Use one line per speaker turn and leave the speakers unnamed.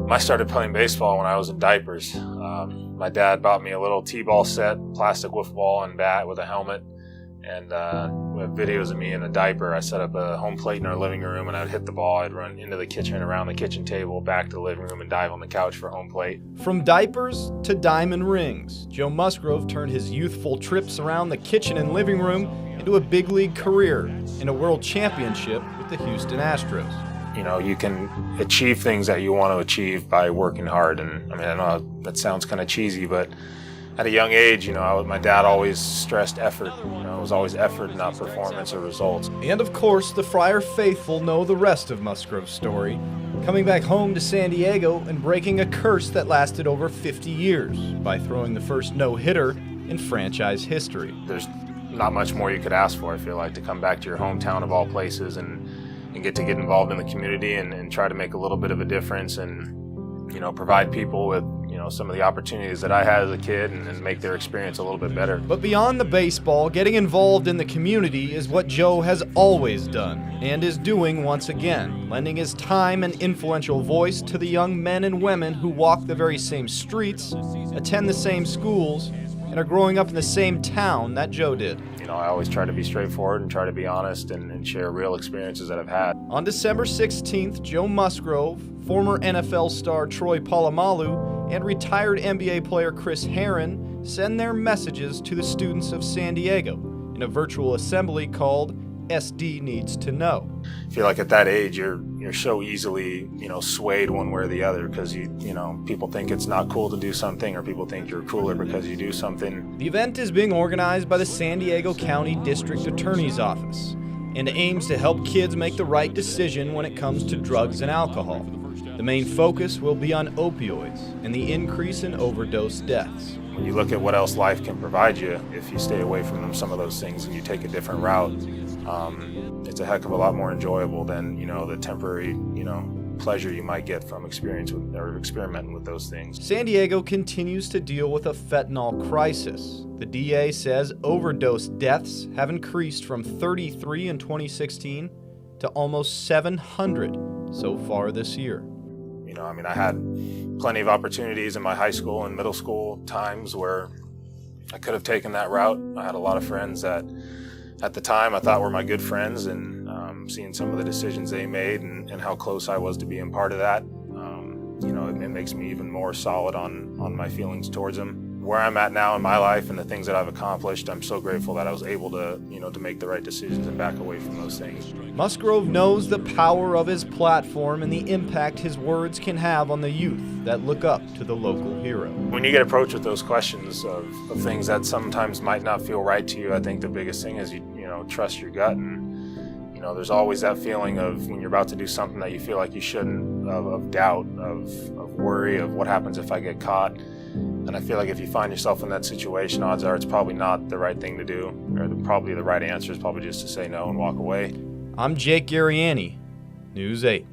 I started playing baseball when I was in diapers. My dad bought me a little t-ball set, plastic wiffle ball and bat with a helmet, and we have videos of me in a diaper. I set up a home plate in our living room, and I'd hit the ball. I'd run into the kitchen, around the kitchen table, back to the living room, and dive on the couch for home plate.
From diapers to diamond rings, Joe Musgrove turned his youthful trips around the kitchen and living room into a big league career in a world championship with the Houston Astros.
You know, you can achieve things that you want to achieve by working hard. And I mean, I know that sounds kind of cheesy, but at a young age, my dad always stressed effort. It was always effort, not performance or results.
And of course, the Friar faithful know the rest of Musgrove's story, coming back home to San Diego and breaking a curse that lasted over 50 years by throwing the first no-hitter in franchise history.
There's not much more you could ask for, I feel like, to come back to your hometown of all places and get involved in the community and try to make a little bit of a difference and, provide people with, some of the opportunities that I had as a kid and make their experience a little bit better.
But beyond the baseball, getting involved in the community is what Joe has always done and is doing once again, lending his time and influential voice to the young men and women who walk the very same streets, attend the same schools, and are growing up in the same town that Joe did.
I always try to be straightforward and try to be honest and share real experiences that I've had.
On December 16th, Joe Musgrove, former NFL star Troy Polamalu, and retired NBA player Chris Herren send their messages to the students of San Diego in a virtual assembly called SD Needs to Know.
I feel like at that age, you're so easily, swayed one way or the other because people think it's not cool to do something or people think you're cooler because you do something.
The event is being organized by the San Diego County District Attorney's Office and aims to help kids make the right decision when it comes to drugs and alcohol. The main focus will be on opioids and the increase in overdose deaths.
When you look at what else life can provide you, if you stay away from some of those things and you take a different route, it's a heck of a lot more enjoyable than, the temporary, pleasure you might get from experimenting with those things.
San Diego continues to deal with a fentanyl crisis. The DA says overdose deaths have increased from 33 in 2016 to almost 700 so far this year.
I had plenty of opportunities in my high school and middle school times where I could have taken that route. I had a lot of friends that at the time I thought were my good friends, and seeing some of the decisions they made and how close I was to being part of that, it makes me even more solid on my feelings towards them. Where I'm at now in my life and the things that I've accomplished, I'm so grateful that I was able to, to make the right decisions and back away from those things.
Musgrove knows the power of his platform and the impact his words can have on the youth that look up to the local hero.
When you get approached with those questions of things that sometimes might not feel right to you, I think the biggest thing is you trust your gut. And there's always that feeling of when you're about to do something that you feel like you shouldn't, of doubt, of worry, of what happens if I get caught. And I feel like if you find yourself in that situation, odds are it's probably not the right thing to do, or probably the right answer is probably just to say no and walk away.
I'm Jake Garriani, News 8.